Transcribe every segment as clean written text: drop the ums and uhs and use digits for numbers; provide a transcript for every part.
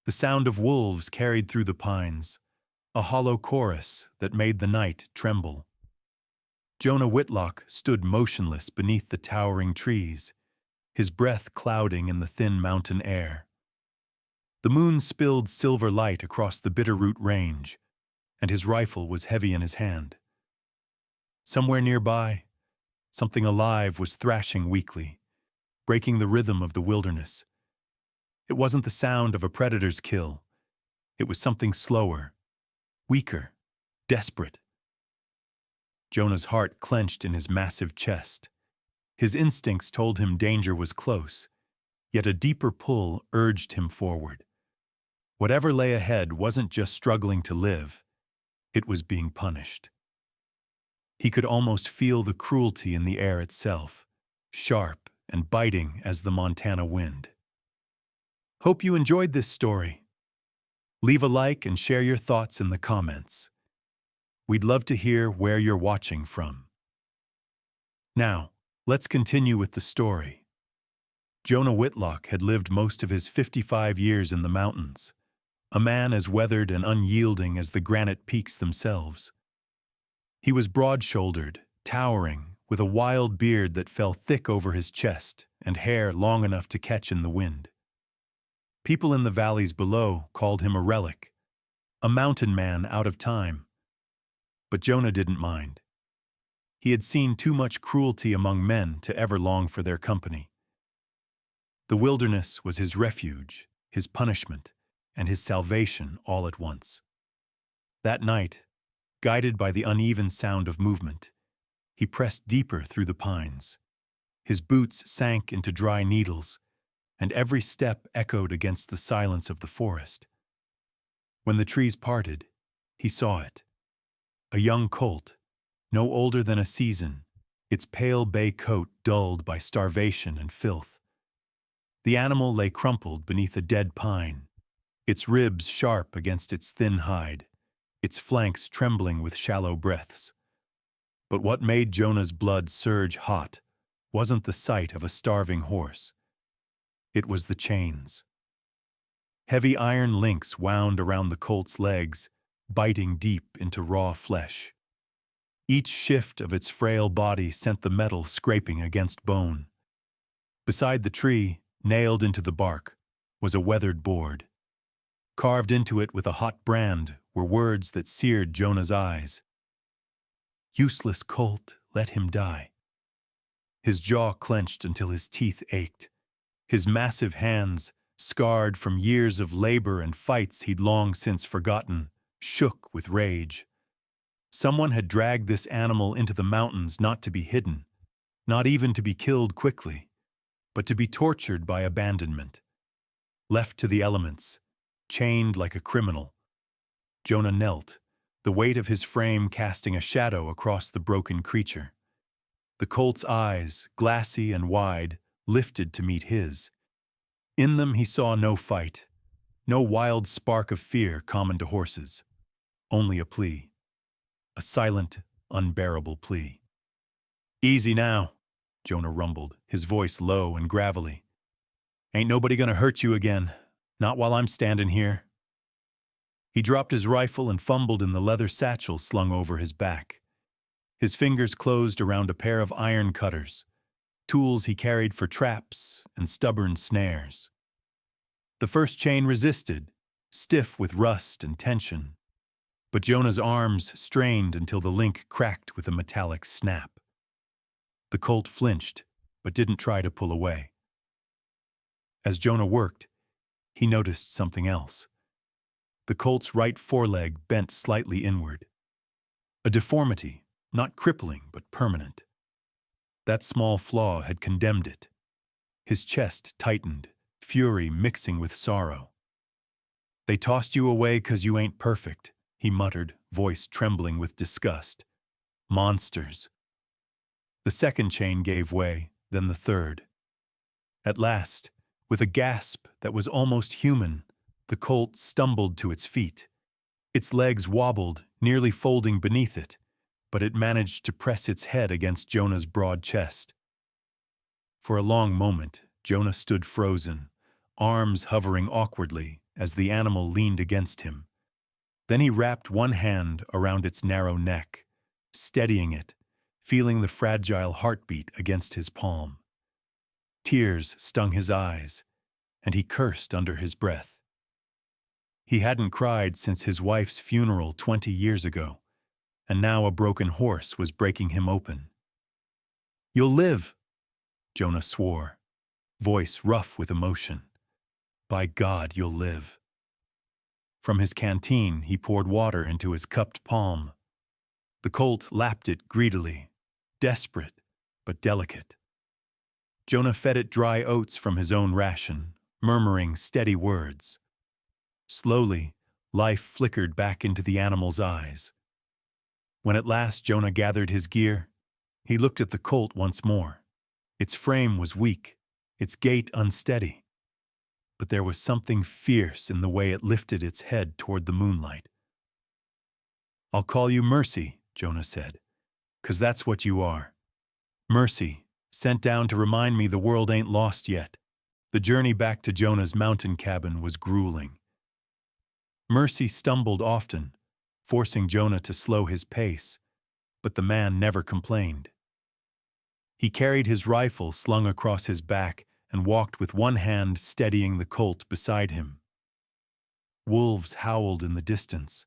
The sound of wolves carried through the pines, a hollow chorus that made the night tremble. Jonah Whitlock stood motionless beneath the towering trees, his breath clouding in the thin mountain air. The moon spilled silver light across the Bitterroot Range, and his rifle was heavy in his hand. Somewhere nearby, something alive was thrashing weakly, breaking the rhythm of the wilderness. It wasn't the sound of a predator's kill. It was something slower, weaker, desperate. Jonah's heart clenched in his massive chest. His instincts told him danger was close, yet a deeper pull urged him forward. Whatever lay ahead wasn't just struggling to live, it was being punished. He could almost feel the cruelty in the air itself, sharp and biting as the Montana wind. Hope you enjoyed this story. Leave a like and share your thoughts in the comments. We'd love to hear where you're watching from. Now, let's continue with the story. Jonah Whitlock had lived most of his 55 years in the mountains, a man as weathered and unyielding as the granite peaks themselves. He was broad-shouldered, towering, with a wild beard that fell thick over his chest and hair long enough to catch in the wind. People in the valleys below called him a relic, a mountain man out of time. But Jonah didn't mind. He had seen too much cruelty among men to ever long for their company. The wilderness was his refuge, his punishment, and his salvation all at once. That night, guided by the uneven sound of movement, he pressed deeper through the pines. His boots sank into dry needles, and every step echoed against the silence of the forest. When the trees parted, he saw it. A young colt, no older than a season, its pale bay coat dulled by starvation and filth. The animal lay crumpled beneath a dead pine, its ribs sharp against its thin hide, its flanks trembling with shallow breaths. But what made Jonah's blood surge hot wasn't the sight of a starving horse. It was the chains. Heavy iron links wound around the colt's legs, biting deep into raw flesh. Each shift of its frail body sent the metal scraping against bone. Beside the tree, nailed into the bark, was a weathered board. Carved into it with a hot brand were words that seared Jonah's eyes. "Useless colt, let him die." His jaw clenched until his teeth ached. His massive hands, scarred from years of labor and fights he'd long since forgotten, shook with rage. Someone had dragged this animal into the mountains not to be hidden, not even to be killed quickly, but to be tortured by abandonment. Left to the elements, chained like a criminal, Jonah knelt, the weight of his frame casting a shadow across the broken creature. The colt's eyes, glassy and wide, lifted to meet his. In them he saw no fight, no wild spark of fear common to horses, only a plea. A silent, unbearable plea. "Easy now," Jonah rumbled, his voice low and gravelly. "Ain't nobody gonna hurt you again, not while I'm standing here." He dropped his rifle and fumbled in the leather satchel slung over his back. His fingers closed around a pair of iron cutters, tools he carried for traps and stubborn snares. The first chain resisted, stiff with rust and tension, but Jonah's arms strained until the link cracked with a metallic snap. The colt flinched, but didn't try to pull away. As Jonah worked, he noticed something else. The colt's right foreleg bent slightly inward. A deformity, not crippling but permanent. That small flaw had condemned it. His chest tightened, fury mixing with sorrow. "They tossed you away 'cause you ain't perfect," he muttered, voice trembling with disgust. "Monsters." The second chain gave way, then the third. At last, with a gasp that was almost human, the colt stumbled to its feet. Its legs wobbled, nearly folding beneath it, but it managed to press its head against Jonah's broad chest. For a long moment, Jonah stood frozen, arms hovering awkwardly, as the animal leaned against him. Then he wrapped one hand around its narrow neck, steadying it, feeling the fragile heartbeat against his palm. Tears stung his eyes, and he cursed under his breath. He hadn't cried since his wife's funeral 20 years ago, and now a broken horse was breaking him open. "You'll live," Jonah swore, voice rough with emotion. "By God, you'll live." From his canteen, he poured water into his cupped palm. The colt lapped it greedily, desperate but delicate. Jonah fed it dry oats from his own ration, murmuring steady words. Slowly, life flickered back into the animal's eyes. When at last Jonah gathered his gear, he looked at the colt once more. Its frame was weak, its gait unsteady, but there was something fierce in the way it lifted its head toward the moonlight. "I'll call you Mercy," Jonah said, "'cause that's what you are. Mercy, sent down to remind me the world ain't lost yet." The journey back to Jonah's mountain cabin was grueling. Mercy stumbled often, forcing Jonah to slow his pace, but the man never complained. He carried his rifle slung across his back and walked with one hand steadying the colt beside him. Wolves howled in the distance,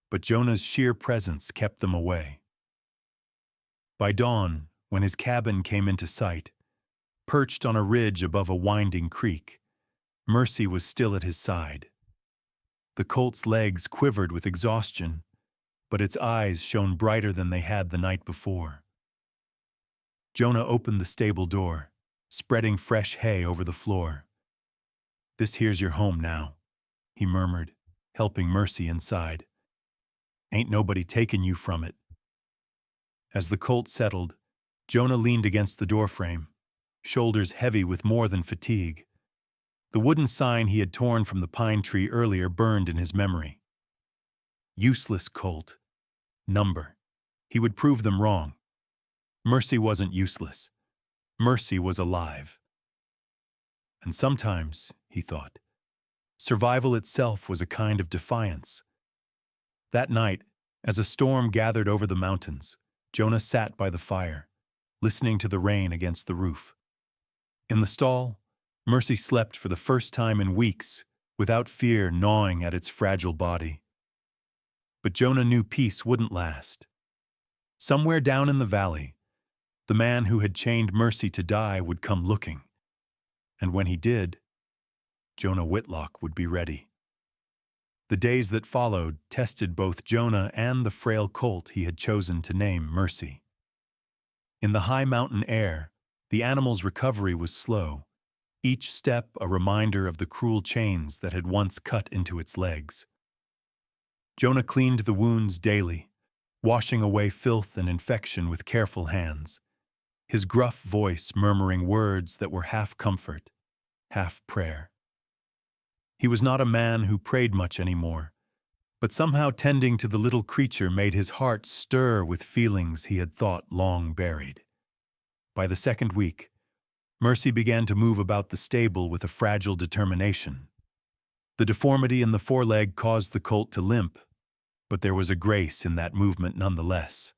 but Jonah's sheer presence kept them away. By dawn, when his cabin came into sight, perched on a ridge above a winding creek, Mercy was still at his side. The colt's legs quivered with exhaustion, but its eyes shone brighter than they had the night before. Jonah opened the stable door, spreading fresh hay over the floor. "This here's your home now," he murmured, helping Mercy inside. "Ain't nobody taking you from it." As the colt settled, Jonah leaned against the doorframe, shoulders heavy with more than fatigue. The wooden sign he had torn from the pine tree earlier burned in his memory. Useless colt. Number. He would prove them wrong. Mercy wasn't useless. Mercy was alive. And sometimes, he thought, survival itself was a kind of defiance. That night, as a storm gathered over the mountains, Jonah sat by the fire, listening to the rain against the roof. In the stall, Mercy slept for the first time in weeks, without fear gnawing at its fragile body. But Jonah knew peace wouldn't last. Somewhere down in the valley, the man who had chained Mercy to die would come looking. And when he did, Jonah Whitlock would be ready. The days that followed tested both Jonah and the frail colt he had chosen to name Mercy. In the high mountain air, the animal's recovery was slow, each step a reminder of the cruel chains that had once cut into its legs. Jonah cleaned the wounds daily, washing away filth and infection with careful hands, his gruff voice murmuring words that were half comfort, half prayer. He was not a man who prayed much anymore, but somehow tending to the little creature made his heart stir with feelings he had thought long buried. By the second week, Mercy began to move about the stable with a fragile determination. The deformity in the foreleg caused the colt to limp, but there was a grace in that movement nonetheless,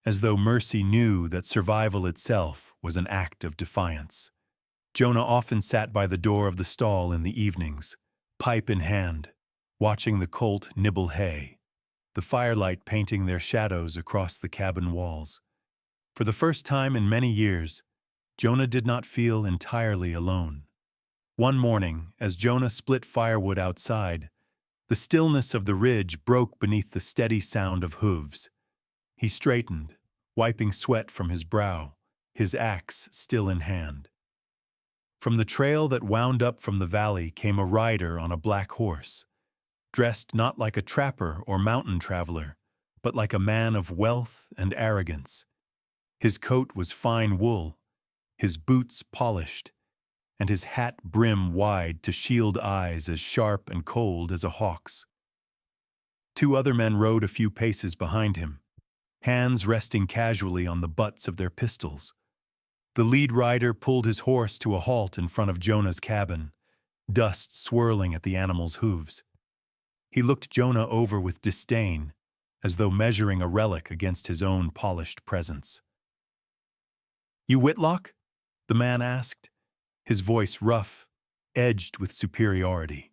as though Mercy knew that survival itself was an act of defiance. Jonah often sat by the door of the stall in the evenings, pipe in hand, watching the colt nibble hay, the firelight painting their shadows across the cabin walls. For the first time in many years, Jonah did not feel entirely alone. One morning, as Jonah split firewood outside, the stillness of the ridge broke beneath the steady sound of hooves. He straightened, wiping sweat from his brow, his axe still in hand. From the trail that wound up from the valley came a rider on a black horse, dressed not like a trapper or mountain traveler, but like a man of wealth and arrogance. His coat was fine wool, his boots polished, and his hat brim wide to shield eyes as sharp and cold as a hawk's. Two other men rode a few paces behind him, hands resting casually on the butts of their pistols. The lead rider pulled his horse to a halt in front of Jonah's cabin, dust swirling at the animal's hooves. He looked Jonah over with disdain, as though measuring a relic against his own polished presence. "You Whitlock?" the man asked, his voice rough, edged with superiority.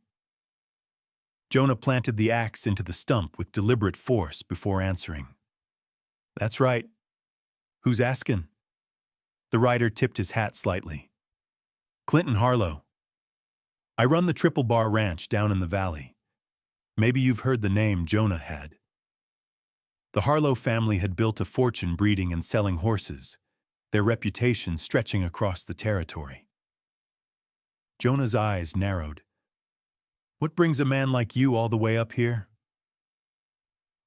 Jonah planted the axe into the stump with deliberate force before answering. "That's right. Who's askin'?" The rider tipped his hat slightly. "Clinton Harlow. I run the Triple Bar Ranch down in the valley. Maybe you've heard the name Jonah had." The Harlow family had built a fortune breeding and selling horses, their reputation stretching across the territory. Jonah's eyes narrowed. "What brings a man like you all the way up here?"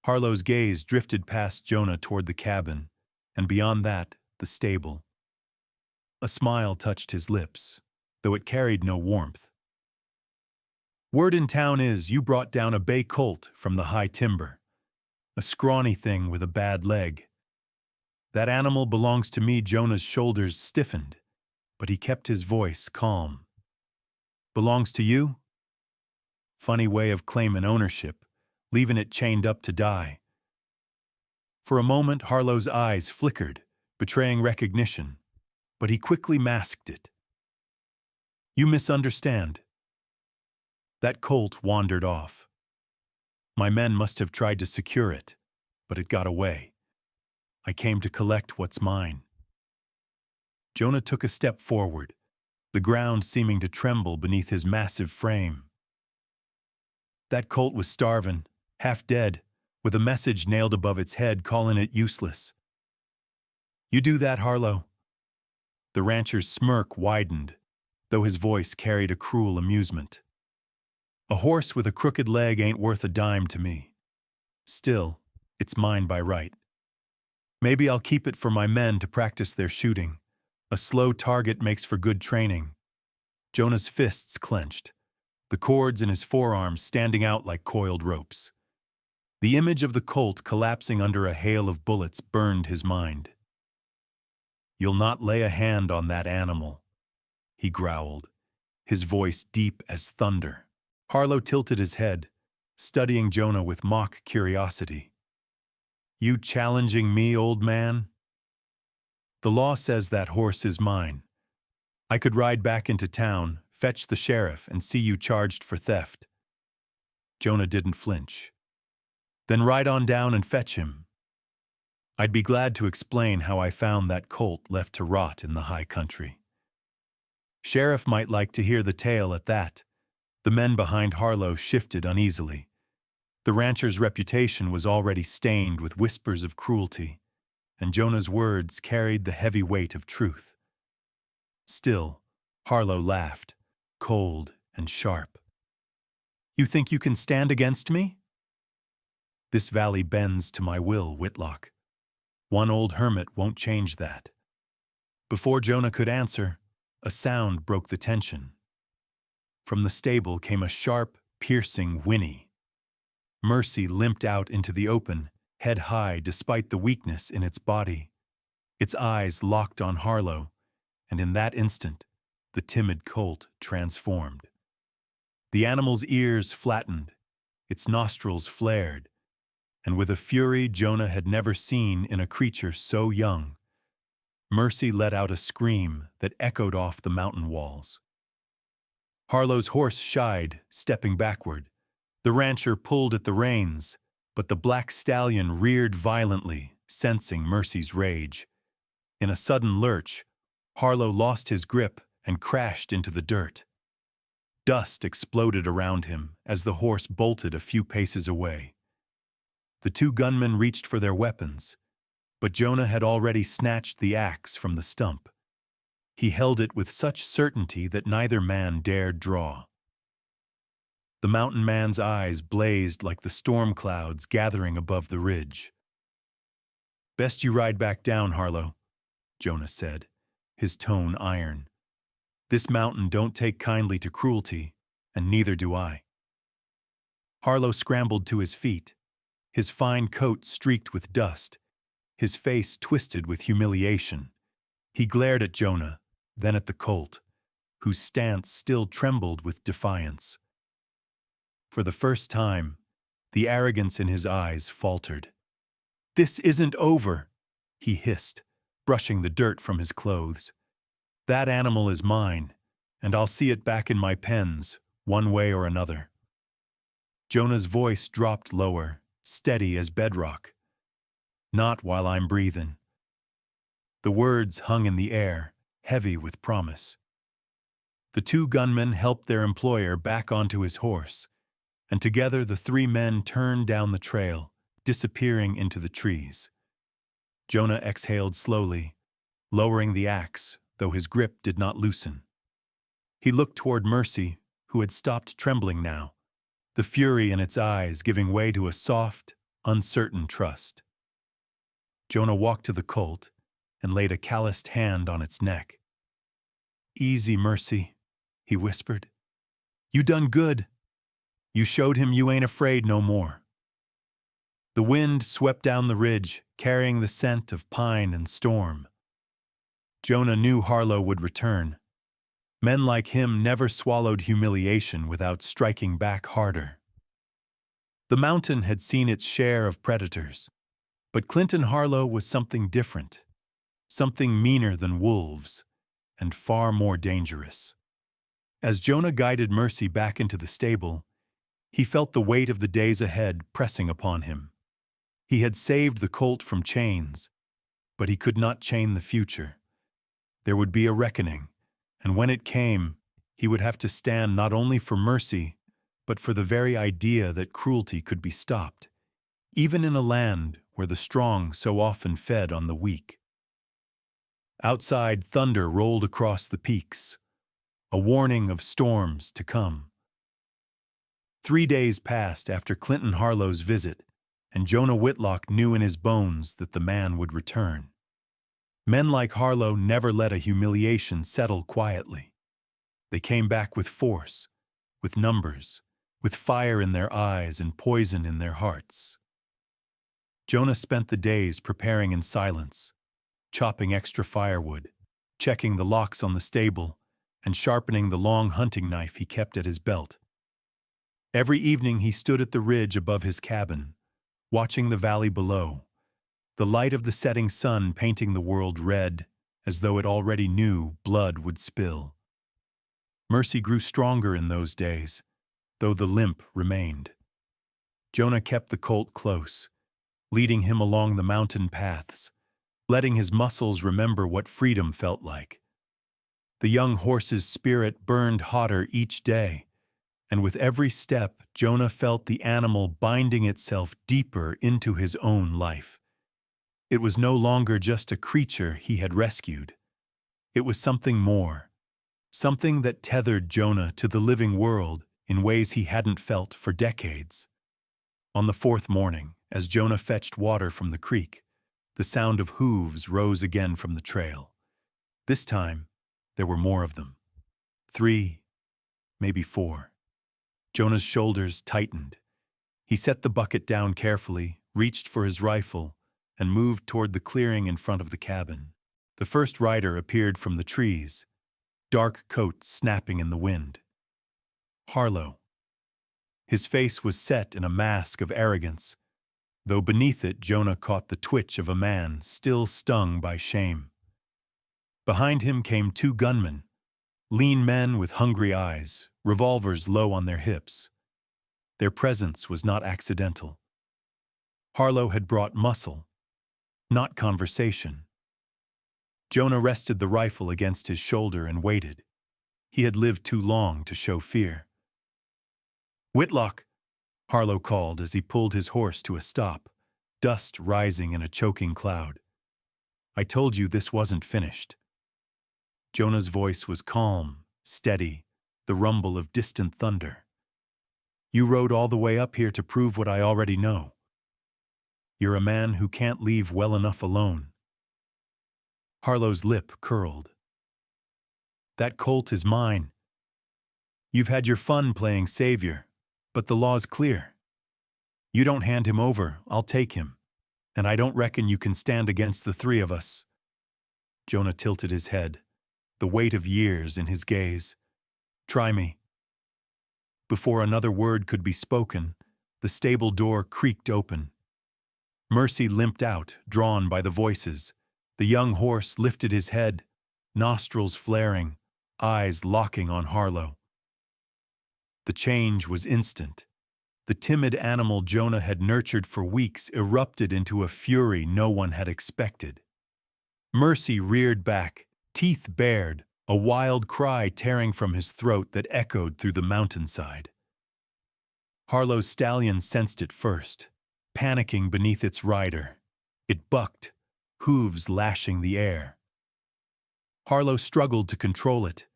Harlow's gaze drifted past Jonah toward the cabin, and beyond that, the stable. A smile touched his lips, though it carried no warmth. "Word in town is you brought down a bay colt from the high timber, a scrawny thing with a bad leg. That animal belongs to me." Jonah's shoulders stiffened, but he kept his voice calm. "Belongs to you? Funny way of claiming ownership, leaving it chained up to die." For a moment, Harlow's eyes flickered, betraying recognition, but he quickly masked it. "You misunderstand. That colt wandered off. My men must have tried to secure it, but it got away. I came to collect what's mine." Jonah took a step forward, the ground seeming to tremble beneath his massive frame. "That colt was starvin', half dead, with a message nailed above its head calling it useless." "You do that, Harlow?" The rancher's smirk widened, though his voice carried a cruel amusement. "A horse with a crooked leg ain't worth a dime to me. Still, it's mine by right. Maybe I'll keep it for my men to practice their shooting. A slow target makes for good training." Jonah's fists clenched, the cords in his forearms standing out like coiled ropes. The image of the colt collapsing under a hail of bullets burned his mind. "You'll not lay a hand on that animal," he growled, his voice deep as thunder. Harlow tilted his head, studying Jonah with mock curiosity. "You challenging me, old man?" "The law says that horse is mine. I could ride back into town, fetch the sheriff, and see you charged for theft." Jonah didn't flinch. "Then ride on down and fetch him. I'd be glad to explain how I found that colt left to rot in the high country. Sheriff might like to hear the tale at that." The men behind Harlow shifted uneasily. The rancher's reputation was already stained with whispers of cruelty, and Jonah's words carried the heavy weight of truth. Still, Harlow laughed, cold and sharp. "You think you can stand against me?" "This valley bends to my will, Whitlock. One old hermit won't change that." Before Jonah could answer, a sound broke the tension. From the stable came a sharp, piercing whinny. Mercy limped out into the open, head high despite the weakness in its body. Its eyes locked on Harlow, and in that instant, the timid colt transformed. The animal's ears flattened, its nostrils flared, and with a fury Jonah had never seen in a creature so young, Mercy let out a scream that echoed off the mountain walls. Harlow's horse shied, stepping backward. The rancher pulled at the reins, but the black stallion reared violently, sensing Mercy's rage. In a sudden lurch, Harlow lost his grip and crashed into the dirt. Dust exploded around him as the horse bolted a few paces away. The two gunmen reached for their weapons, but Jonah had already snatched the axe from the stump. He held it with such certainty that neither man dared draw. The mountain man's eyes blazed like the storm clouds gathering above the ridge. "Best you ride back down, Harlow," Jonah said, his tone iron. "This mountain don't take kindly to cruelty, and neither do I." Harlow scrambled to his feet, his fine coat streaked with dust, his face twisted with humiliation. He glared at Jonah, then at the colt, whose stance still trembled with defiance. For the first time, the arrogance in his eyes faltered. "This isn't over," he hissed, brushing the dirt from his clothes. "That animal is mine, and I'll see it back in my pens, one way or another." Jonah's voice dropped lower, steady as bedrock. "Not while I'm breathing." The words hung in the air, heavy with promise. The two gunmen helped their employer back onto his horse, and together the three men turned down the trail, disappearing into the trees. Jonah exhaled slowly, lowering the axe, though his grip did not loosen. He looked toward Mercy, who had stopped trembling now, the fury in its eyes giving way to a soft, uncertain trust. Jonah walked to the colt and laid a calloused hand on its neck. "Easy, Mercy," he whispered. "You done good. You showed him you ain't afraid no more." The wind swept down the ridge, carrying the scent of pine and storm. Jonah knew Harlow would return. Men like him never swallowed humiliation without striking back harder. The mountain had seen its share of predators, but Clinton Harlow was something different, something meaner than wolves, and far more dangerous. As Jonah guided Mercy back into the stable, he felt the weight of the days ahead pressing upon him. He had saved the colt from chains, but he could not chain the future. There would be a reckoning, and when it came, he would have to stand not only for Mercy, but for the very idea that cruelty could be stopped, even in a land where the strong so often fed on the weak. Outside, thunder rolled across the peaks, a warning of storms to come. 3 days passed after Clinton Harlow's visit, and Jonah Whitlock knew in his bones that the man would return. Men like Harlow never let a humiliation settle quietly. They came back with force, with numbers, with fire in their eyes and poison in their hearts. Jonah spent the days preparing in silence, chopping extra firewood, checking the locks on the stable, and sharpening the long hunting knife he kept at his belt. Every evening he stood at the ridge above his cabin, watching the valley below, the light of the setting sun painting the world red, as though it already knew blood would spill. Mercy grew stronger in those days, though the limp remained. Jonah kept the colt close, leading him along the mountain paths, letting his muscles remember what freedom felt like. The young horse's spirit burned hotter each day, and with every step, Jonah felt the animal binding itself deeper into his own life. It was no longer just a creature he had rescued. It was something more, something that tethered Jonah to the living world in ways he hadn't felt for decades. On the 4th morning, as Jonah fetched water from the creek, the sound of hooves rose again from the trail. This time, there were more of them. 3, maybe 4. Jonah's shoulders tightened. He set the bucket down carefully, reached for his rifle, and moved toward the clearing in front of the cabin. The first rider appeared from the trees, dark coat snapping in the wind. Harlow. His face was set in a mask of arrogance, though beneath it Jonah caught the twitch of a man still stung by shame. Behind him came 2 gunmen, lean men with hungry eyes, revolvers low on their hips. Their presence was not accidental. Harlow had brought muscle, not conversation. Jonah rested the rifle against his shoulder and waited. He had lived too long to show fear. "Whitlock," Harlow called as he pulled his horse to a stop, dust rising in a choking cloud. "I told you this wasn't finished." Jonah's voice was calm, steady, the rumble of distant thunder. "You rode all the way up here to prove what I already know. You're a man who can't leave well enough alone." Harlow's lip curled. "That colt is mine. You've had your fun playing savior, but the law's clear. You don't hand him over, I'll take him, and I don't reckon you can stand against the 3 of us." Jonah tilted his head, the weight of years in his gaze. Try me." Before another word could be spoken, the stable door creaked open. Mercy limped out, drawn by the voices. The young horse lifted his head, nostrils flaring, eyes locking on Harlow. The change was instant. The timid animal Jonah had nurtured for weeks erupted into a fury no one had expected. Mercy reared back, teeth bared, a wild cry tearing from his throat that echoed through the mountainside. Harlow's stallion sensed it first, panicking beneath its rider. It bucked, hooves lashing the air. Harlow struggled to control it,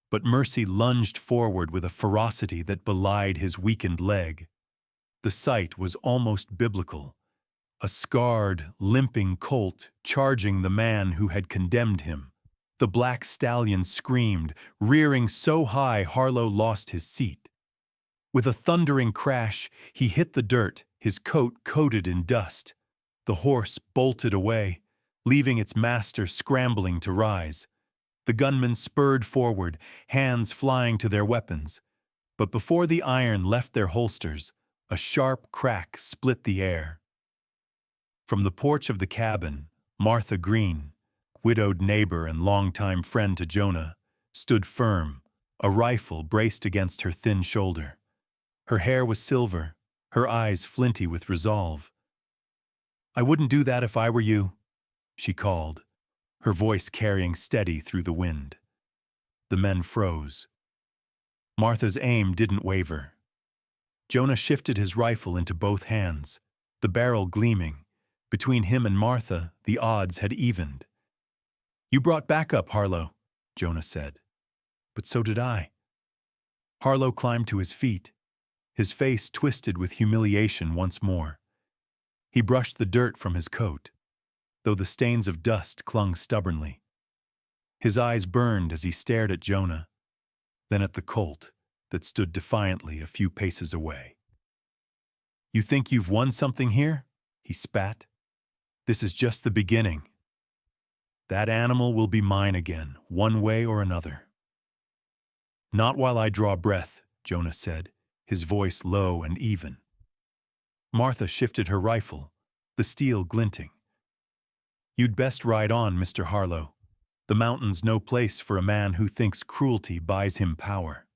but Mercy lunged forward with a ferocity that belied his weakened leg. The sight was almost biblical. A scarred, limping colt charging the man who had condemned him. The black stallion screamed, rearing so high Harlow lost his seat. With a thundering crash, he hit the dirt, his coat coated in dust. The horse bolted away, leaving its master scrambling to rise. The gunmen spurred forward, hands flying to their weapons. But before the iron left their holsters, a sharp crack split the air. From the porch of the cabin, Martha Green, widowed neighbor and longtime friend to Jonah, stood firm, a rifle braced against her thin shoulder. Her hair was silver, her eyes flinty with resolve. "I wouldn't do that if I were you," she called, her voice carrying steady through the wind. The men froze. Martha's aim didn't waver. Jonah shifted his rifle into both hands, the barrel gleaming. Between him and Martha, the odds had evened. "You brought backup, Harlow," Jonah said. "But so did I." Harlow climbed to his feet, his face twisted with humiliation once more. He brushed the dirt from his coat, though the stains of dust clung stubbornly. His eyes burned as he stared at Jonah, then at the colt that stood defiantly a few paces away. "You think you've won something here?" he spat. "This is just the beginning. That animal will be mine again, one way or another." "Not while I draw breath," Jonah said, his voice low and even. Martha shifted her rifle, the steel glinting. "You'd best ride on, Mr. Harlow. The mountain's no place for a man who thinks cruelty buys him power."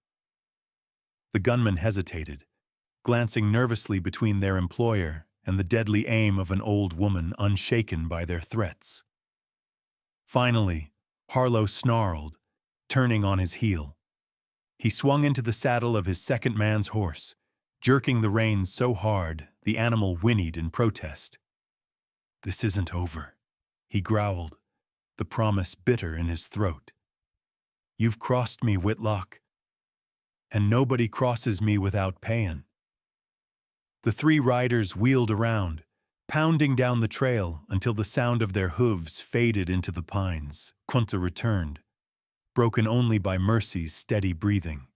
The gunman hesitated, glancing nervously between their employer and the deadly aim of an old woman unshaken by their threats. Finally, Harlow snarled, turning on his heel. He swung into the saddle of his second man's horse, jerking the reins so hard the animal whinnied in protest. "This isn't over," he growled, the promise bitter in his throat. "You've crossed me, Whitlock, and nobody crosses me without payin'." The three riders wheeled around, pounding down the trail until the sound of their hooves faded into the pines. Kunta returned, broken only by Mercy's steady breathing.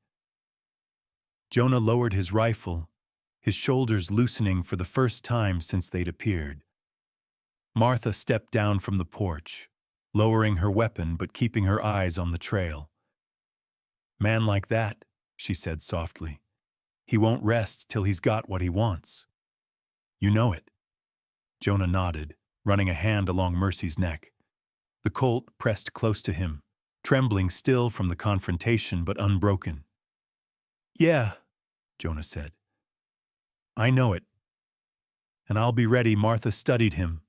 Jonah lowered his rifle, his shoulders loosening for the first time since they'd appeared. Martha stepped down from the porch, lowering her weapon but keeping her eyes on the trail. "Man like that," she said softly, "he won't rest till he's got what he wants. You know it." Jonah nodded, running a hand along Mercy's neck. The colt pressed close to him, trembling still from the confrontation but unbroken. "Yeah," Jonah said. "I know it. And I'll be ready." Martha studied him,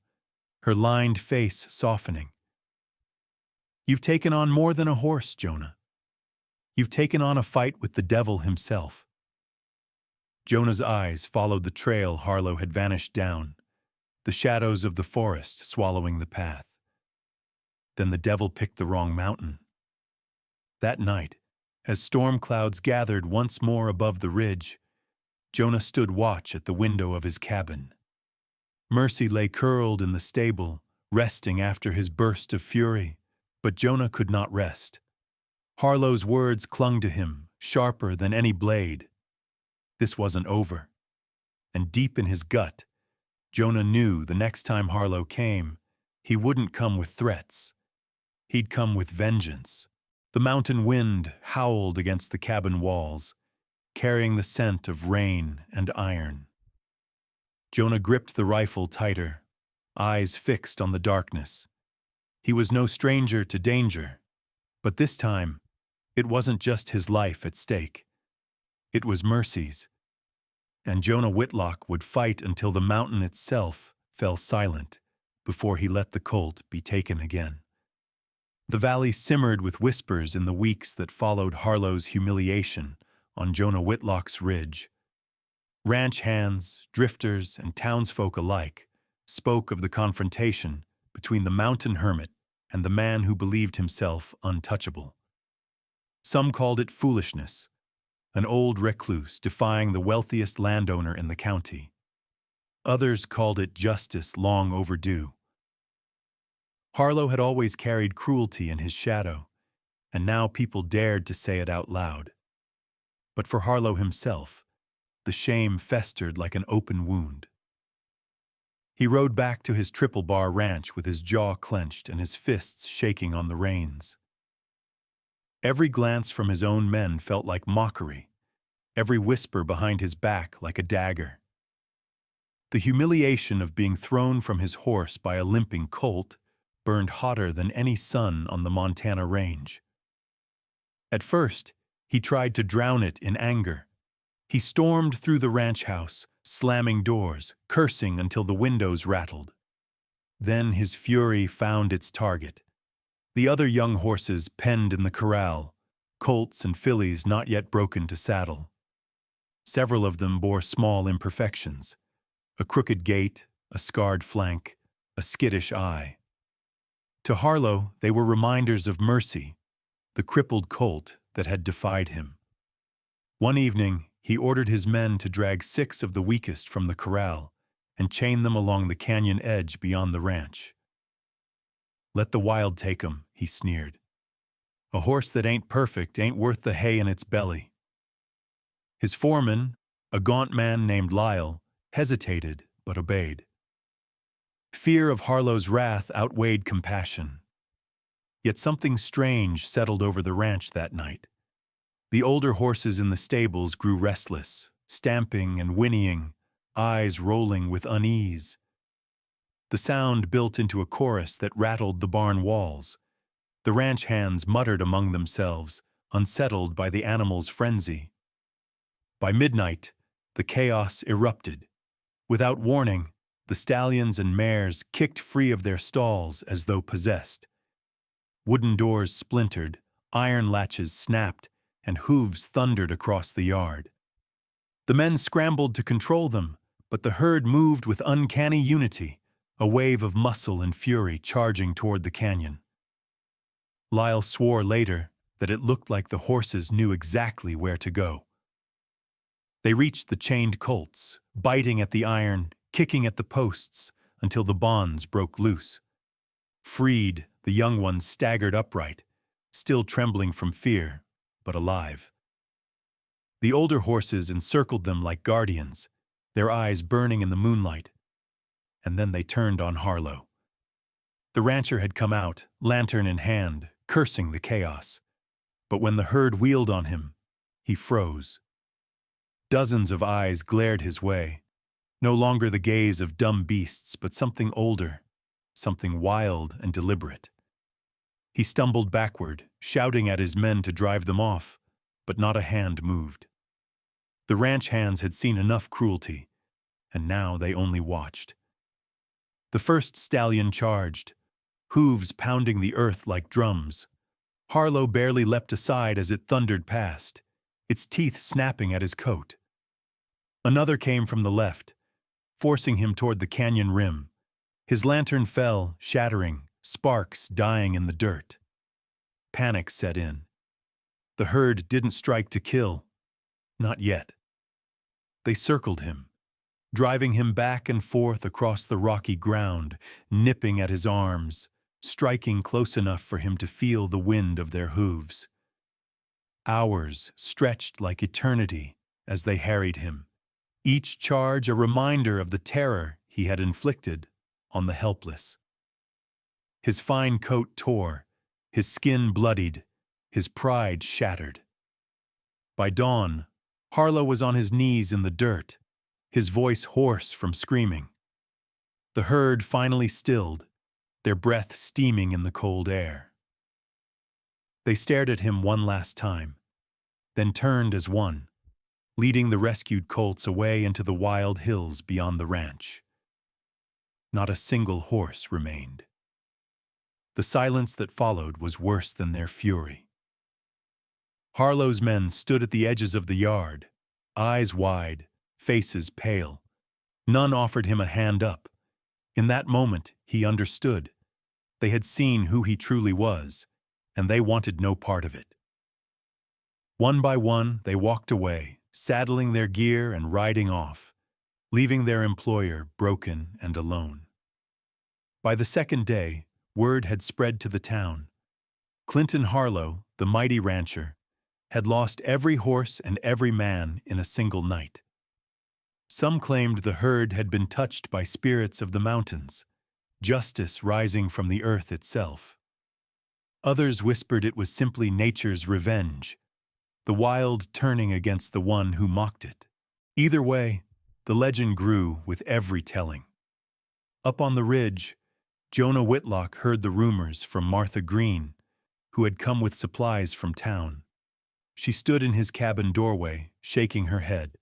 her lined face softening. "You've taken on more than a horse, Jonah. You've taken on a fight with the devil himself." Jonah's eyes followed the trail Harlow had vanished down, the shadows of the forest swallowing the path. Then the devil picked the wrong mountain. That night, as storm clouds gathered once more above the ridge, Jonah stood watch at the window of his cabin. Mercy lay curled in the stable, resting after his burst of fury, but Jonah could not rest. Harlow's words clung to him, sharper than any blade. This wasn't over. And deep in his gut, Jonah knew the next time Harlow came, he wouldn't come with threats. He'd come with vengeance. The mountain wind howled against the cabin walls, carrying the scent of rain and iron. Jonah gripped the rifle tighter, eyes fixed on the darkness. He was no stranger to danger, but this time, it wasn't just his life at stake. It was Mercy's, and Jonah Whitlock would fight until the mountain itself fell silent before he let the colt be taken again. The valley simmered with whispers in the weeks that followed Harlow's humiliation on Jonah Whitlock's ridge. Ranch hands, drifters, and townsfolk alike spoke of the confrontation between the mountain hermit and the man who believed himself untouchable. Some called it foolishness, an old recluse defying the wealthiest landowner in the county. Others called it justice long overdue. Harlow had always carried cruelty in his shadow, and now people dared to say it out loud. But for Harlow himself, the shame festered like an open wound. He rode back to his Triple Bar ranch with his jaw clenched and his fists shaking on the reins. Every glance from his own men felt like mockery, every whisper behind his back like a dagger. The humiliation of being thrown from his horse by a limping colt burned hotter than any sun on the Montana range. At first, he tried to drown it in anger. He stormed through the ranch house, slamming doors, cursing until the windows rattled. Then his fury found its target. The other young horses penned in the corral, colts and fillies not yet broken to saddle. Several of them bore small imperfections: a crooked gait, a scarred flank, a skittish eye. To Harlow, they were reminders of Mercy, the crippled colt that had defied him. One evening, he ordered his men to drag 6 of the weakest from the corral and chain them along the canyon edge beyond the ranch. "Let the wild take 'em," he sneered. "A horse that ain't perfect ain't worth the hay in its belly." His foreman, a gaunt man named Lyle, hesitated but obeyed. Fear of Harlow's wrath outweighed compassion. Yet something strange settled over the ranch that night. The older horses in the stables grew restless, stamping and whinnying, eyes rolling with unease. The sound built into a chorus that rattled the barn walls. The ranch hands muttered among themselves, unsettled by the animals' frenzy. By midnight, the chaos erupted. Without warning, the stallions and mares kicked free of their stalls as though possessed. Wooden doors splintered, iron latches snapped, and hooves thundered across the yard. The men scrambled to control them, but the herd moved with uncanny unity, a wave of muscle and fury charging toward the canyon. Lyle swore later that it looked like the horses knew exactly where to go. They reached the chained colts, biting at the iron, kicking at the posts, until the bonds broke loose. Freed, the young ones staggered upright, still trembling from fear, but alive. The older horses encircled them like guardians, their eyes burning in the moonlight, and then they turned on Harlow. The rancher had come out, lantern in hand, cursing the chaos. But when the herd wheeled on him, he froze. Dozens of eyes glared his way, no longer the gaze of dumb beasts, but something older, something wild and deliberate. He stumbled backward, shouting at his men to drive them off, but not a hand moved. The ranch hands had seen enough cruelty, and now they only watched. The first stallion charged, hooves pounding the earth like drums. Harlow barely leapt aside as it thundered past, its teeth snapping at his coat. Another came from the left, forcing him toward the canyon rim. His lantern fell, shattering, sparks dying in the dirt. Panic set in. The herd didn't strike to kill. Not yet. They circled him, driving him back and forth across the rocky ground, nipping at his arms, striking close enough for him to feel the wind of their hooves. Hours stretched like eternity as they harried him, each charge a reminder of the terror he had inflicted on the helpless. His fine coat tore, his skin bloodied, his pride shattered. By dawn, Harlow was on his knees in the dirt, his voice hoarse from screaming. The herd finally stilled, their breath steaming in the cold air. They stared at him one last time, then turned as one, leading the rescued colts away into the wild hills beyond the ranch. Not a single horse remained. The silence that followed was worse than their fury. Harlow's men stood at the edges of the yard, eyes wide, faces pale. None offered him a hand up. In that moment, he understood. They had seen who he truly was, and they wanted no part of it. One by one, they walked away, saddling their gear and riding off, leaving their employer broken and alone. By the second day, word had spread to the town. Clinton Harlow, the mighty rancher, had lost every horse and every man in a single night. Some claimed the herd had been touched by spirits of the mountains, justice rising from the earth itself. Others whispered it was simply nature's revenge, the wild turning against the one who mocked it. Either way, the legend grew with every telling. Up on the ridge, Jonah Whitlock heard the rumors from Martha Green, who had come with supplies from town. She stood in his cabin doorway, shaking her head,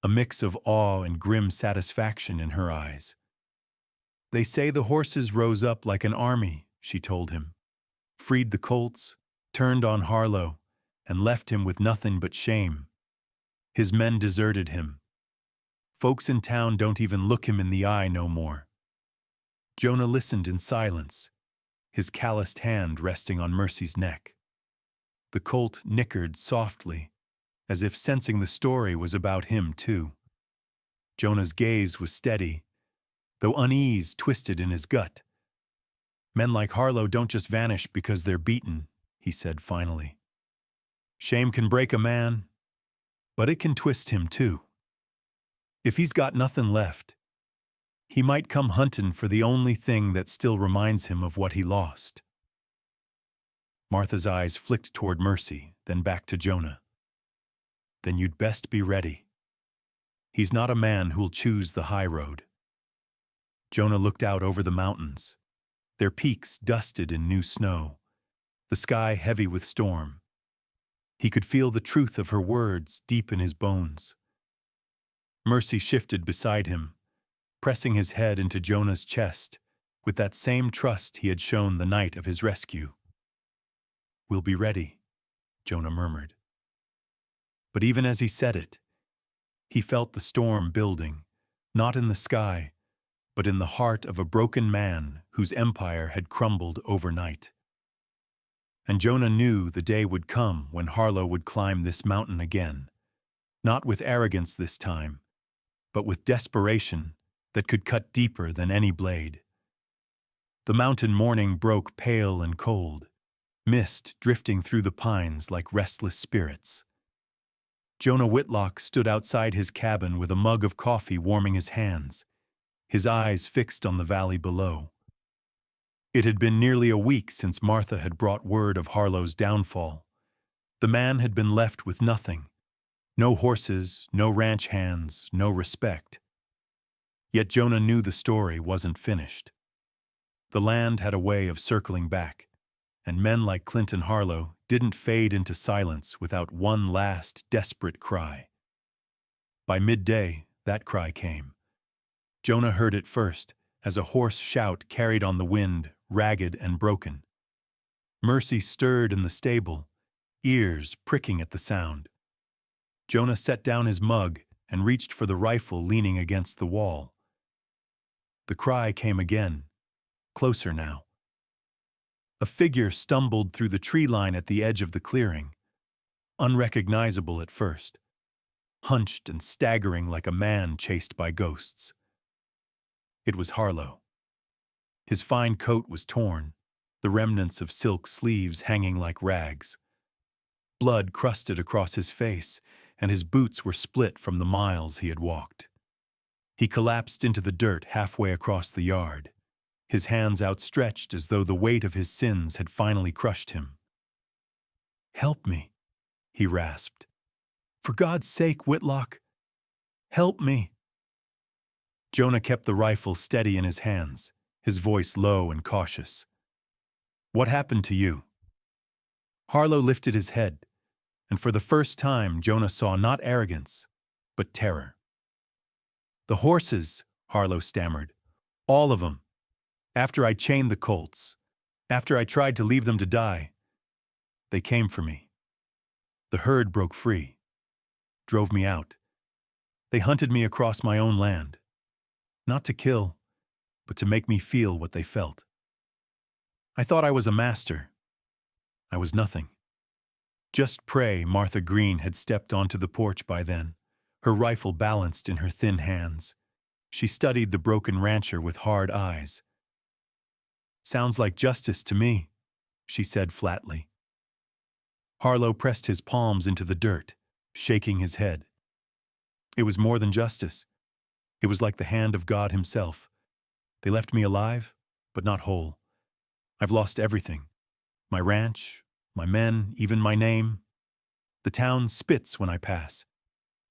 a mix of awe and grim satisfaction in her eyes. "They say the horses rose up like an army," she told him, "freed the colts, turned on Harlow, and left him with nothing but shame. His men deserted him. Folks in town don't even look him in the eye no more." Jonah listened in silence, his calloused hand resting on Mercy's neck. The colt nickered softly, as if sensing the story was about him too. Jonah's gaze was steady, though unease twisted in his gut. "Men like Harlow don't just vanish because they're beaten," he said finally. "Shame can break a man, but it can twist him too. If he's got nothing left, he might come hunting for the only thing that still reminds him of what he lost." Martha's eyes flicked toward Mercy, then back to Jonah. "Then you'd best be ready. He's not a man who'll choose the high road." Jonah looked out over the mountains, their peaks dusted in new snow, the sky heavy with storm. He could feel the truth of her words deep in his bones. Mercy shifted beside him, pressing his head into Jonah's chest with that same trust he had shown the night of his rescue. "We'll be ready," Jonah murmured. But even as he said it, he felt the storm building, not in the sky, but in the heart of a broken man whose empire had crumbled overnight. And Jonah knew the day would come when Harlow would climb this mountain again, not with arrogance this time, but with desperation that could cut deeper than any blade. The mountain morning broke pale and cold, mist drifting through the pines like restless spirits. Jonah Whitlock stood outside his cabin with a mug of coffee warming his hands, his eyes fixed on the valley below. It had been nearly a week since Martha had brought word of Harlow's downfall. The man had been left with nothing. No horses, no ranch hands, no respect. Yet Jonah knew the story wasn't finished. The land had a way of circling back, and men like Clinton Harlow didn't fade into silence without one last desperate cry. By midday, that cry came. Jonah heard it first, as a hoarse shout carried on the wind, ragged and broken. Mercy stirred in the stable, ears pricking at the sound. Jonah set down his mug and reached for the rifle leaning against the wall. The cry came again, closer now. A figure stumbled through the tree line at the edge of the clearing, unrecognizable at first, hunched and staggering like a man chased by ghosts. It was Harlow. His fine coat was torn, the remnants of silk sleeves hanging like rags. Blood crusted across his face, and his boots were split from the miles he had walked. He collapsed into the dirt halfway across the yard, his hands outstretched as though the weight of his sins had finally crushed him. "Help me," he rasped. "For God's sake, Whitlock, help me." Jonah kept the rifle steady in his hands, his voice low and cautious. "What happened to you?" Harlow lifted his head, and for the first time Jonah saw not arrogance, but terror. "The horses," Harlow stammered. "All of them. After I chained the colts, after I tried to leave them to die, they came for me. The herd broke free, drove me out. They hunted me across my own land, not to kill, but to make me feel what they felt. I thought I was a master. I was nothing. Just pray Martha Green had stepped onto the porch by then, her rifle balanced in her thin hands. She studied the broken rancher with hard eyes. "Sounds like justice to me," she said flatly. Harlow pressed his palms into the dirt, shaking his head. "It was more than justice. It was like the hand of God himself. They left me alive, but not whole. I've lost everything. My ranch, my men, even my name. The town spits when I pass.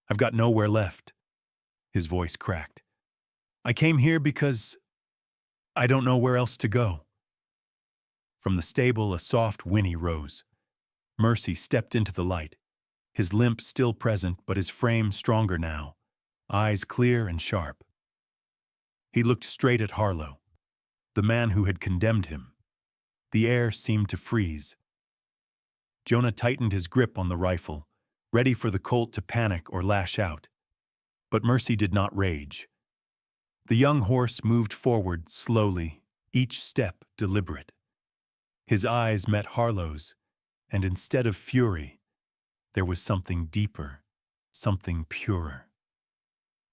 I've got nowhere left." His voice cracked. "I came here because I don't know where else to go." From the stable, a soft whinny rose. Mercy stepped into the light, his limp still present but his frame stronger now, eyes clear and sharp. He looked straight at Harlow, the man who had condemned him. The air seemed to freeze. Jonah tightened his grip on the rifle, ready for the colt to panic or lash out. But Mercy did not rage. The young horse moved forward slowly, each step deliberate. His eyes met Harlow's, and instead of fury, there was something deeper, something purer.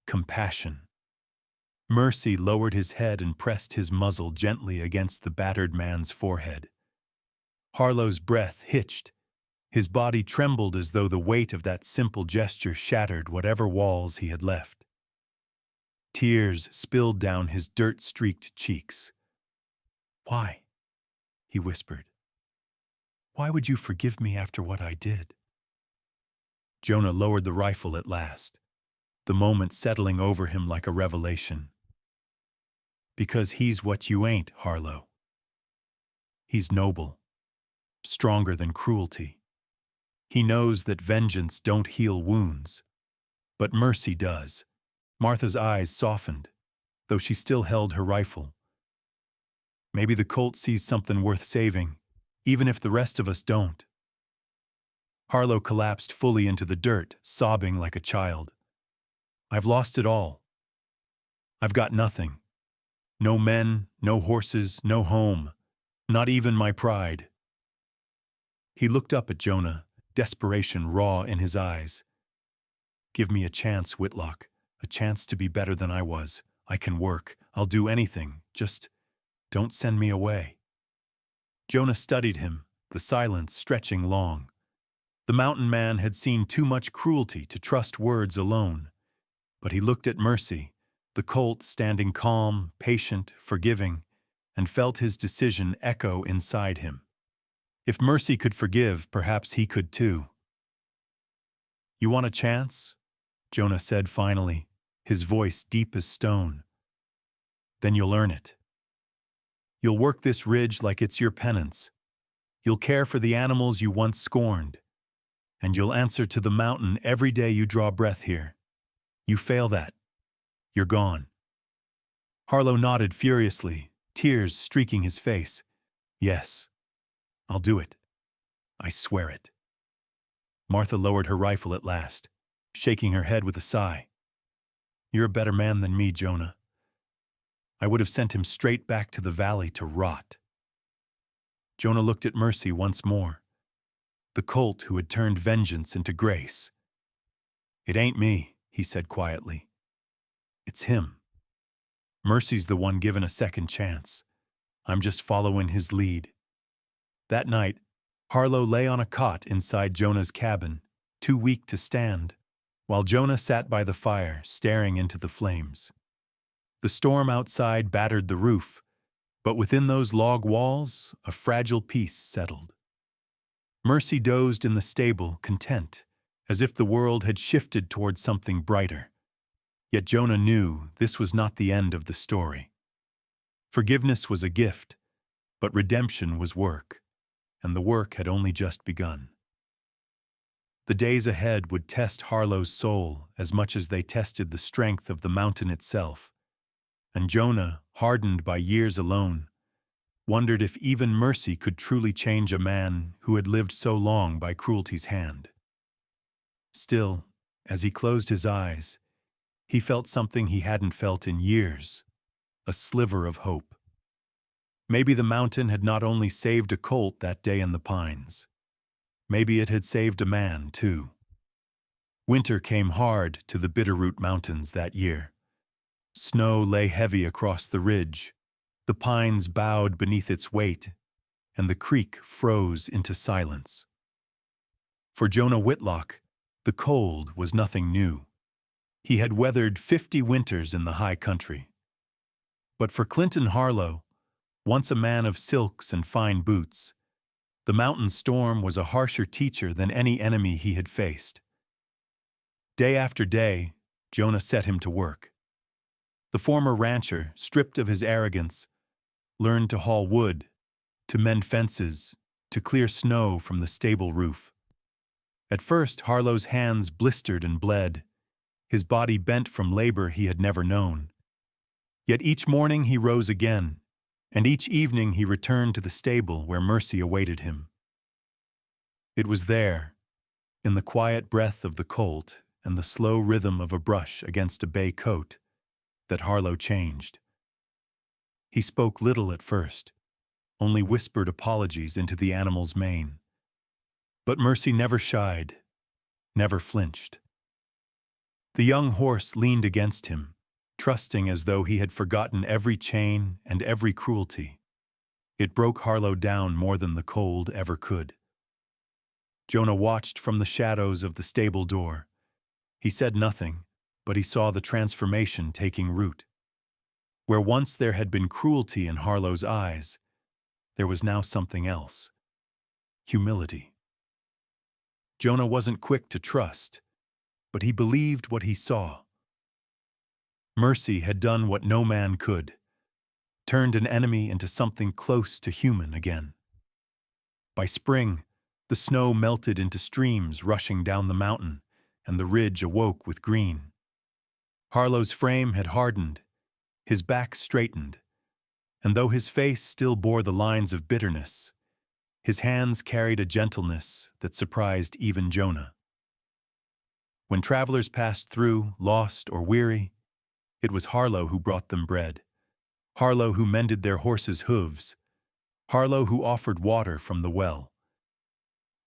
Compassion. Mercy lowered his head and pressed his muzzle gently against the battered man's forehead. Harlow's breath hitched. His body trembled as though the weight of that simple gesture shattered whatever walls he had left. Tears spilled down his dirt-streaked cheeks. "Why?" he whispered. "Why would you forgive me after what I did?" Jonah lowered the rifle at last, the moment settling over him like a revelation. "Because he's what you ain't, Harlow. He's noble, stronger than cruelty. He knows that vengeance don't heal wounds, but mercy does." Martha's eyes softened, though she still held her rifle. "Maybe the colt sees something worth saving, even if the rest of us don't." Harlow collapsed fully into the dirt, sobbing like a child. "I've lost it all. I've got nothing. No men, no horses, no home, not even my pride." He looked up at Jonah, desperation raw in his eyes. "Give me a chance, Whitlock, a chance to be better than I was. I can work. I'll do anything. Just don't send me away." Jonah studied him, the silence stretching long. The mountain man had seen too much cruelty to trust words alone. But he looked at Mercy, the colt standing calm, patient, forgiving, and felt his decision echo inside him. If Mercy could forgive, perhaps he could too. "You want a chance?" Jonah said finally, his voice deep as stone. "Then you'll earn it. You'll work this ridge like it's your penance. You'll care for the animals you once scorned. And you'll answer to the mountain every day you draw breath here. You fail that, you're gone." Harlow nodded furiously, tears streaking his face. "Yes, I'll do it. I swear it." Martha lowered her rifle at last, shaking her head with a sigh. "You're a better man than me, Jonah. I would have sent him straight back to the valley to rot." Jonah looked at Mercy once more, the colt who had turned vengeance into grace. "It ain't me," he said quietly. "It's him. Mercy's the one given a second chance. I'm just following his lead." That night, Harlow lay on a cot inside Jonah's cabin, too weak to stand, while Jonah sat by the fire, staring into the flames. The storm outside battered the roof, but within those log walls, a fragile peace settled. Mercy dozed in the stable, content, as if the world had shifted towards something brighter. Yet Jonah knew this was not the end of the story. Forgiveness was a gift, but redemption was work, and the work had only just begun. The days ahead would test Harlow's soul as much as they tested the strength of the mountain itself, and Jonah, hardened by years alone, wondered if even mercy could truly change a man who had lived so long by cruelty's hand. Still, as he closed his eyes, he felt something he hadn't felt in years, a sliver of hope. Maybe the mountain had not only saved a colt that day in the pines. Maybe it had saved a man, too. Winter came hard to the Bitterroot Mountains that year. Snow lay heavy across the ridge, the pines bowed beneath its weight, and the creek froze into silence. For Jonah Whitlock, the cold was nothing new. He had weathered 50 winters in the high country. But for Clinton Harlow, once a man of silks and fine boots, the mountain storm was a harsher teacher than any enemy he had faced. Day after day, Jonah set him to work. The former rancher, stripped of his arrogance, learned to haul wood, to mend fences, to clear snow from the stable roof. At first, Harlow's hands blistered and bled, his body bent from labor he had never known. Yet each morning he rose again, and each evening he returned to the stable where mercy awaited him. It was there, in the quiet breath of the colt and the slow rhythm of a brush against a bay coat, that Harlow changed. He spoke little at first, only whispered apologies into the animal's mane. But mercy never shied, never flinched. The young horse leaned against him, trusting as though he had forgotten every chain and every cruelty. It broke Harlow down more than the cold ever could. Jonah watched from the shadows of the stable door. He said nothing, but he saw the transformation taking root. Where once there had been cruelty in Harlow's eyes, there was now something else: humility. Jonah wasn't quick to trust, but he believed what he saw. Mercy had done what no man could, turned an enemy into something close to human again. By spring, the snow melted into streams rushing down the mountain, and the ridge awoke with green. Harlow's frame had hardened, his back straightened, and though his face still bore the lines of bitterness, his hands carried a gentleness that surprised even Jonah. When travelers passed through, lost or weary, it was Harlow who brought them bread, Harlow who mended their horses' hooves, Harlow who offered water from the well.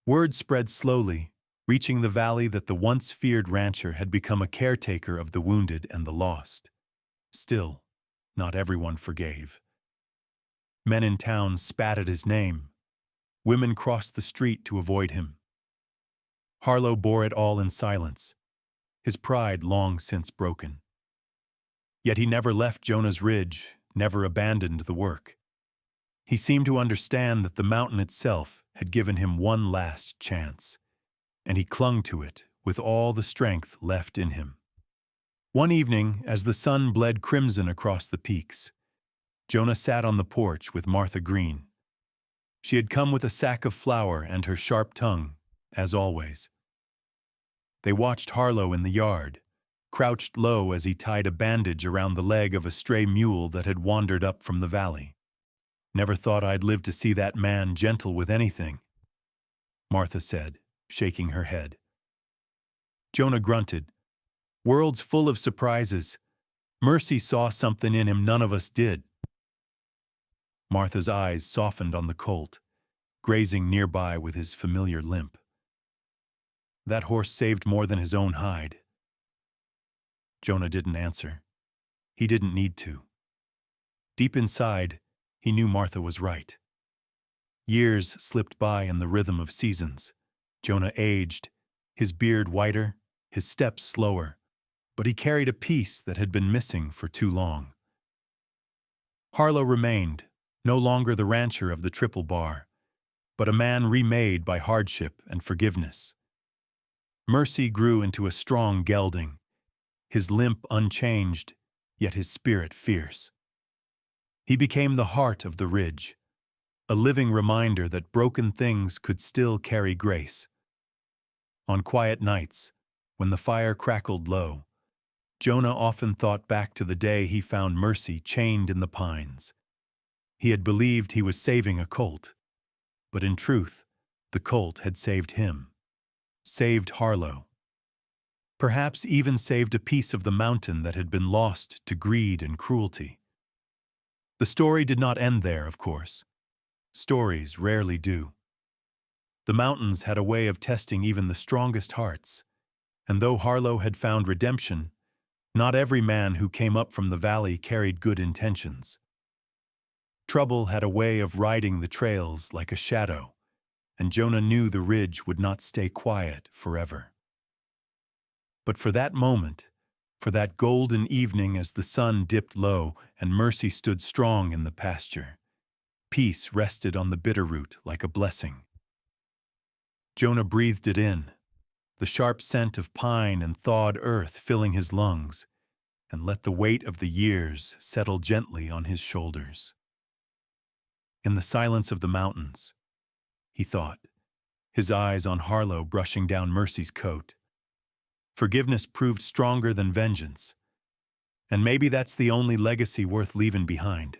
Word spread slowly, reaching the valley that the once feared rancher had become a caretaker of the wounded and the lost. Still, not everyone forgave. Men in town spat at his name. Women crossed the street to avoid him. Harlow bore it all in silence, his pride long since broken. Yet he never left Jonah's ridge, never abandoned the work. He seemed to understand that the mountain itself had given him one last chance, and he clung to it with all the strength left in him. One evening, as the sun bled crimson across the peaks, Jonah sat on the porch with Martha Green. She had come with a sack of flour and her sharp tongue, as always. They watched Harlow in the yard, crouched low as he tied a bandage around the leg of a stray mule that had wandered up from the valley. "Never thought I'd live to see that man gentle with anything," Martha said, shaking her head. Jonah grunted. "World's full of surprises. Mercy saw something in him none of us did." Martha's eyes softened on the colt, grazing nearby with his familiar limp. "That horse saved more than his own hide." Jonah didn't answer. He didn't need to. Deep inside, he knew Martha was right. Years slipped by in the rhythm of seasons. Jonah aged, his beard whiter, his steps slower, but he carried a peace that had been missing for too long. Harlow remained, no longer the rancher of the Triple Bar, but a man remade by hardship and forgiveness. Mercy grew into a strong gelding, his limp unchanged, yet his spirit fierce. He became the heart of the ridge, a living reminder that broken things could still carry grace. On quiet nights, when the fire crackled low, Jonah often thought back to the day he found Mercy chained in the pines. He had believed he was saving a colt, but in truth, the colt had saved him, saved Harlow. Perhaps even saved a piece of the mountain that had been lost to greed and cruelty. The story did not end there, of course. Stories rarely do. The mountains had a way of testing even the strongest hearts, and though Harlow had found redemption, not every man who came up from the valley carried good intentions. Trouble had a way of riding the trails like a shadow, and Jonah knew the ridge would not stay quiet forever. But for that moment, for that golden evening as the sun dipped low and Mercy stood strong in the pasture, peace rested on the Bitterroot like a blessing. Jonah breathed it in, the sharp scent of pine and thawed earth filling his lungs, and let the weight of the years settle gently on his shoulders. In the silence of the mountains, he thought, his eyes on Harlow brushing down Mercy's coat. Forgiveness proved stronger than vengeance, and maybe that's the only legacy worth leaving behind.